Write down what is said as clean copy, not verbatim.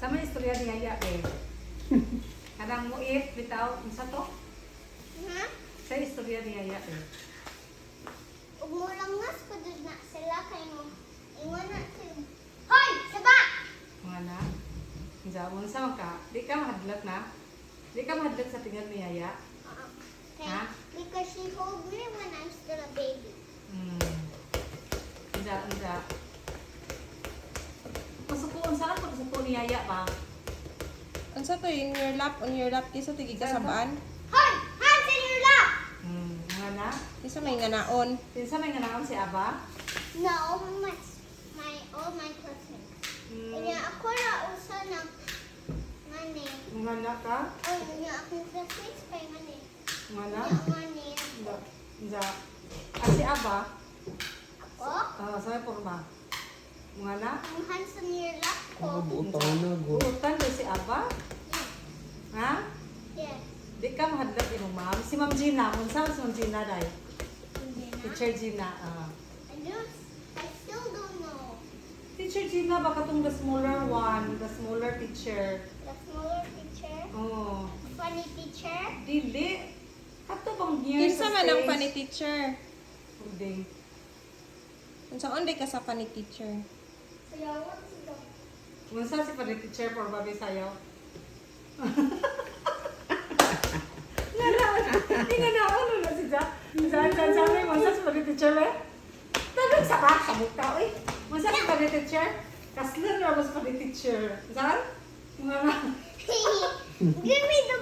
Sama istorya ni Yaya eh. Kanang muip bitaw unsa to? Ha? Sa istorya ni Yaya eh. Ug mo lang nas ko dud na sila kay mo. Ingon na sila. Hoy, saba! Mga na. Unsa unsa man ka? Di ka mahadlok na? Di ka mahadlok sa tingad ni Yaya? Okay. Ha? Because she hold me when I'm still a baby. Unsa. Masukuon saan pag suko ni Yaya ba? Unsa to in your lap, on your lap kisa to gigasabaan? Hoy! Hands in your lap! Mga na. Kisa may nganaon. Kinsa may nganaon si Aba? No, all my cousins. Kaya ako na usa na mani. Mga na ka? Oh, kaya akong classmates pa yung mani. Mga na? Kaya mani. Unsa. Si Aba? Ako? Sa may porma. Mga na? Ang hands in your lap ko. Buutaw na, go. Buutan ba si Aba? Ha? Yes. Di ka mahadlok imong ma'am. Si Ma'am Gina, unsa si Ma'am Gina dai? Hindi na. Teacher Gina. I still don't know. Teacher Gina ba katong the smaller one, the smaller teacher. The smaller teacher. Oh. Funny teacher. Dili. Kato bang year Kinsa man ang funny teacher? Hindi. Unsa onde ka sa funny teacher? Sayawan sila. Unsa si funny teacher for babi sayaw? Ano na si Jack? Saan sabi mo sa funny teacher eh? Tanong sa ba sa mukha eh? Unsa si funny teacher? Kasler na mas funny teacher. Saan? Mga Give me the